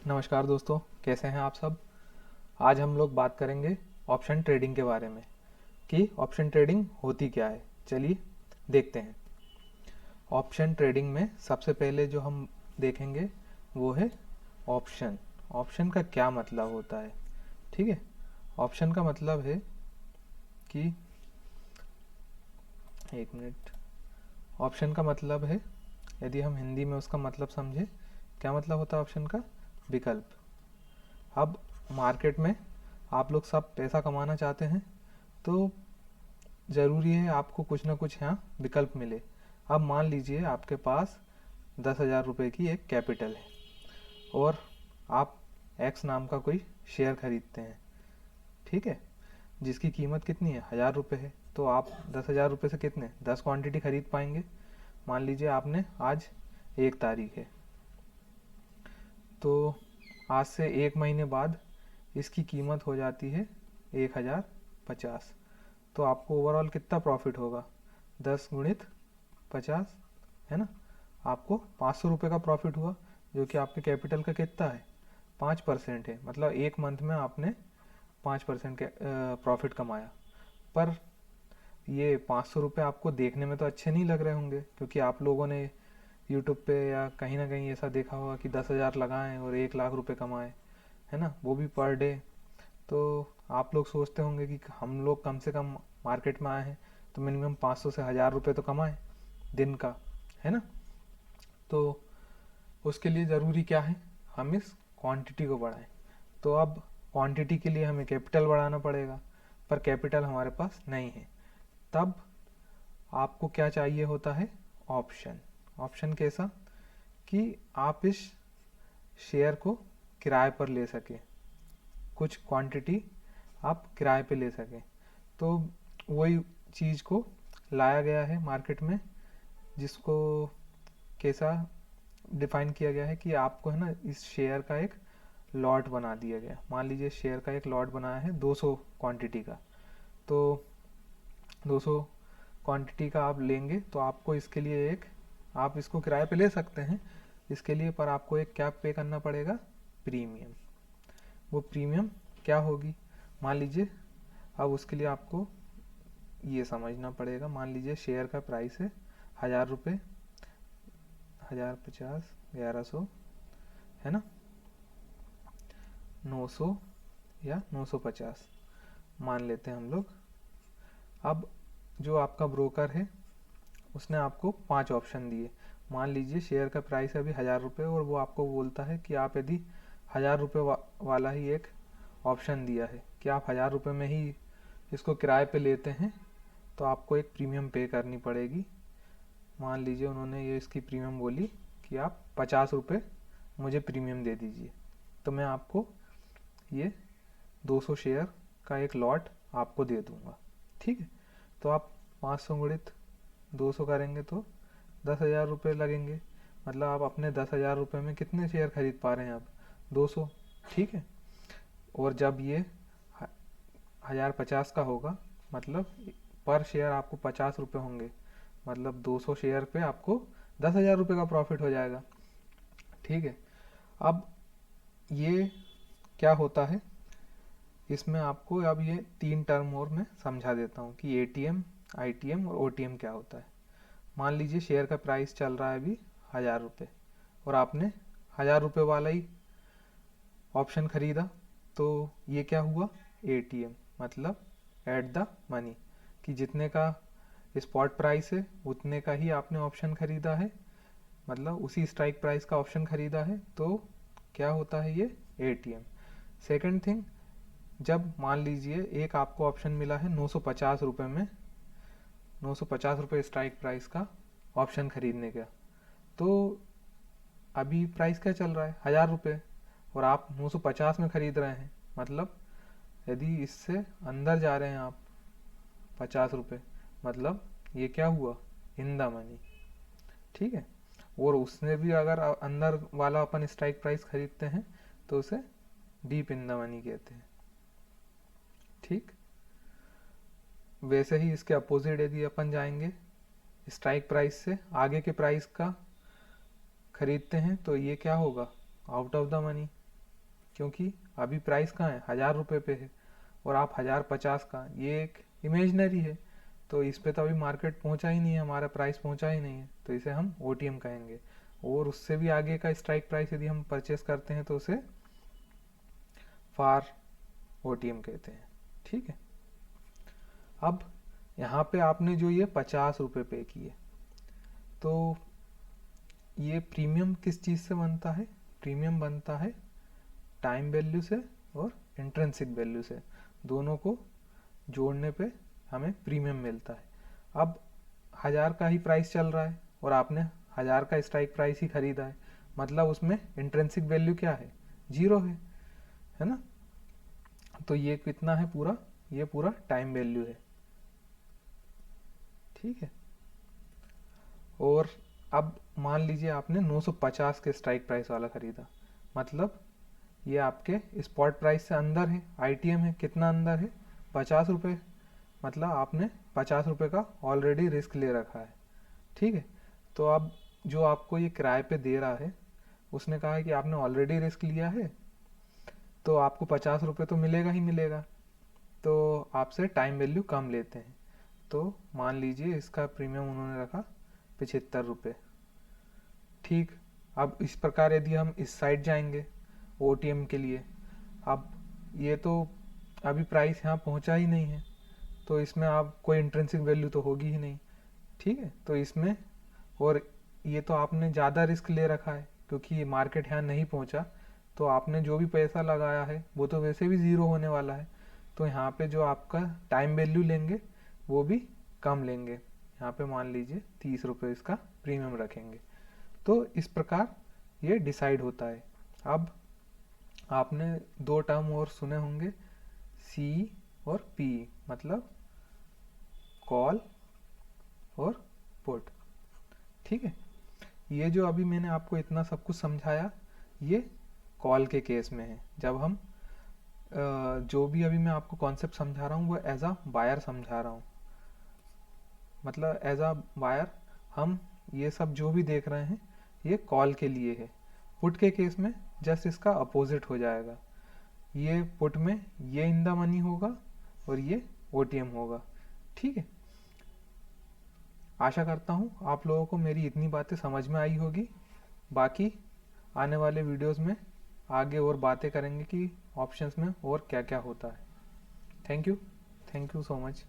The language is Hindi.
नमस्कार दोस्तों, कैसे हैं आप सब। आज हम लोग बात करेंगे ऑप्शन ट्रेडिंग के बारे में कि ऑप्शन ट्रेडिंग होती क्या है। चलिए देखते हैं। ऑप्शन ट्रेडिंग में सबसे पहले जो हम देखेंगे वो है ऑप्शन। ऑप्शन का क्या मतलब होता है, ठीक है। ऑप्शन का मतलब है कि एक मिनट। ऑप्शन का मतलब है, यदि हम हिंदी में उसका मतलब समझे, क्या मतलब होता है ऑप्शन का? विकल्प। अब मार्केट में आप लोग सब पैसा कमाना चाहते हैं तो ज़रूरी है आपको कुछ ना कुछ यहाँ विकल्प मिले। अब मान लीजिए आपके पास 10,000 रुपये की एक कैपिटल है और आप एक्स नाम का कोई शेयर खरीदते हैं, ठीक है, जिसकी कीमत कितनी है, 1,000 रुपये है। तो आप 10,000 रुपये से कितने 10 क्वांटिटी खरीद पाएंगे। मान लीजिए आपने आज 1 तारीख है, तो आज से 1 महीने बाद इसकी कीमत हो जाती है 1,050। तो आपको ओवरऑल कितना प्रॉफिट होगा, 10 × 50, है ना। आपको 500 रुपये का प्रॉफिट हुआ, जो कि आपके कैपिटल का कितना है, 5% है। मतलब एक मंथ में आपने 5% के प्रॉफिट कमाया। पर ये 500 रुपये आपको देखने में तो अच्छे नहीं लग रहे होंगे, क्योंकि आप लोगों ने यूट्यूब पे या कहीं ना कहीं ऐसा देखा होगा कि 10,000 लगाएं और 1 लाख रुपए कमाएं, है ना, वो भी पर डे। तो आप लोग सोचते होंगे कि हम लोग कम से कम मार्केट में आए हैं तो मिनिमम 500 से 1,000 रुपये तो कमाएं दिन का, है ना। तो उसके लिए ज़रूरी क्या है, हम इस क्वांटिटी को बढ़ाएं। तो अब क्वांटिटी के लिए हमें कैपिटल बढ़ाना पड़ेगा, पर कैपिटल हमारे पास नहीं है। तब आपको क्या चाहिए होता है, ऑप्शन। ऑप्शन कैसा कि आप इस शेयर को किराए पर ले सकें, कुछ क्वांटिटी आप किराए पे ले सकें। तो वही चीज़ को लाया गया है मार्केट में, जिसको कैसा डिफाइन किया गया है कि आपको, है ना, इस शेयर का एक लॉट बना दिया गया। मान लीजिए शेयर का एक लॉट बनाया है 200 क्वांटिटी का। तो 200 क्वांटिटी का आप लेंगे तो आपको इसके लिए एक, आप इसको किराए पे ले सकते हैं इसके लिए, पर आपको एक क्या पे करना पड़ेगा, प्रीमियम। वो प्रीमियम क्या होगी, मान लीजिए, अब उसके लिए आपको ये समझना पड़ेगा। मान लीजिए शेयर का प्राइस है 1,000 रुपये, 1,050, 1,100, है ना, 900 या 950 मान लेते हैं हम लोग। अब जो आपका ब्रोकर है उसने आपको 5 ऑप्शन दिए। मान लीजिए शेयर का प्राइस है अभी 1,000 रुपये और वो आपको बोलता है कि आप यदि 1,000 रुपये वाला ही एक ऑप्शन दिया है कि आप 1,000 रुपये में ही इसको किराए पे लेते हैं, तो आपको एक प्रीमियम पे करनी पड़ेगी। मान लीजिए उन्होंने ये इसकी प्रीमियम बोली कि आप 50 रुपये मुझे प्रीमियम दे दीजिए, तो मैं आपको ये 200 शेयर का एक लॉट आपको दे दूंगा, ठीक है। तो आप 500 गुणित 200 करेंगे तो 10,000 रुपये लगेंगे। मतलब आप अपने 10,000 रुपये में कितने शेयर खरीद पा रहे हैं, आप 200, ठीक है। और जब ये 1,050 का होगा, मतलब पर शेयर आपको 50 रुपये होंगे, मतलब 200 शेयर पे आपको 10,000 रुपये का प्रॉफिट हो जाएगा, ठीक है। अब ये क्या होता है, इसमें आपको अब ये 3 टर्म और मैं समझा देता हूँ कि एटीएम, आईटीएम और ओटीएम क्या होता है। मान लीजिए शेयर का प्राइस चल रहा है अभी 1,000 रुपये और आपने 1,000 रुपये वाला ही ऑप्शन खरीदा, तो ये क्या हुआ, एटीएम, मतलब एट द मनी, कि जितने का स्पॉट प्राइस है उतने का ही आपने ऑप्शन खरीदा है, मतलब उसी स्ट्राइक प्राइस का ऑप्शन खरीदा है, तो क्या होता है ये, एटीएम। सेकंड थिंग, जब मान लीजिए एक आपको ऑप्शन मिला है 950 रुपये में, 950 रुपये स्ट्राइक प्राइस का ऑप्शन खरीदने का, तो अभी प्राइस क्या चल रहा है, 1,000 रुपये, और आप 950 में खरीद रहे हैं। मतलब यदि इससे अंदर जा रहे हैं आप 50 रुपये, मतलब ये क्या हुआ, इन द मनी, ठीक है। और उसने भी अगर अंदर वाला अपन स्ट्राइक प्राइस खरीदते हैं तो उसे डीप इन द मनी कहते हैं, ठीक। वैसे ही इसके अपोजिट यदि अपन जाएंगे, स्ट्राइक प्राइस से आगे के प्राइस का खरीदते हैं तो ये क्या होगा, आउट ऑफ द मनी, क्योंकि अभी प्राइस कहाँ है, 1000 रुपये पे है और आप 1050 का, ये एक इमेजनरी है, तो इस पे तो अभी मार्केट पहुंचा ही नहीं है, हमारा प्राइस पहुंचा ही नहीं है, तो इसे हम ओटीएम कहेंगे। और उससे भी आगे का स्ट्राइक प्राइस यदि हम परचेस करते हैं तो उसे फार ओटीएम कहते हैं। ठीक है, अब यहाँ पे आपने जो ये 50 रुपये पे किए, तो ये प्रीमियम किस चीज़ से बनता है, प्रीमियम बनता है टाइम वैल्यू से और इंट्रिंसिक वैल्यू से, दोनों को जोड़ने पे हमें प्रीमियम मिलता है। अब 1000 का ही प्राइस चल रहा है और आपने 1000 का स्ट्राइक प्राइस ही खरीदा है, मतलब उसमें इंट्रिंसिक वैल्यू क्या है, 0 है ना। तो ये कितना है पूरा, ये पूरा टाइम वैल्यू है। ठीक है, और अब मान लीजिए आपने 950 के स्ट्राइक प्राइस वाला खरीदा, मतलब ये आपके स्पॉट प्राइस से अंदर है, आईटीएम है, कितना अंदर है, 50 रुपये, मतलब आपने 50 रुपये का ऑलरेडी रिस्क ले रखा है। ठीक है, तो अब जो आपको ये किराए पे दे रहा है उसने कहा है कि आपने ऑलरेडी रिस्क लिया है, तो आपको 50 रुपये तो मिलेगा ही मिलेगा, तो आपसे टाइम वैल्यू कम लेते हैं। तो मान लीजिए इसका प्रीमियम उन्होंने रखा 75 रुपये। ठीक, अब इस प्रकार यदि हम इस साइड जाएंगे ओटीएम के लिए, अब ये तो अभी प्राइस यहाँ पहुँचा ही नहीं है, तो इसमें आप कोई इंट्रिंसिक वैल्यू तो होगी ही नहीं। ठीक है, तो इसमें, और ये तो आपने ज़्यादा रिस्क ले रखा है क्योंकि ये मार्केट यहाँ नहीं पहुँचा, तो आपने जो भी पैसा लगाया है वो तो वैसे भी ज़ीरो होने वाला है, तो यहाँ पे जो आपका टाइम वैल्यू लेंगे वो भी कम लेंगे, यहाँ पे मान लीजिए 30 रुपये इसका प्रीमियम रखेंगे। तो इस प्रकार ये डिसाइड होता है। अब आपने दो टर्म और सुने होंगे, सी और पी, मतलब कॉल और पुट। ठीक है, ये जो अभी मैंने आपको इतना सब कुछ समझाया, ये कॉल के केस में है। जब हम जो भी अभी मैं आपको कॉन्सेप्ट समझा रहा हूँ वो एज अ बायर समझा रहा हूँ, मतलब एज अ बायर हम ये सब जो भी देख रहे हैं ये कॉल के लिए है। पुट के केस में जस्ट इसका अपोजिट हो जाएगा, ये पुट में ये इन द मनी होगा और ये ओटीएम होगा। ठीक है, आशा करता हूँ आप लोगों को मेरी इतनी बातें समझ में आई होगी। बाकी आने वाले वीडियोस में आगे और बातें करेंगे कि ऑप्शंस में और क्या क्या होता है। Thank you so much.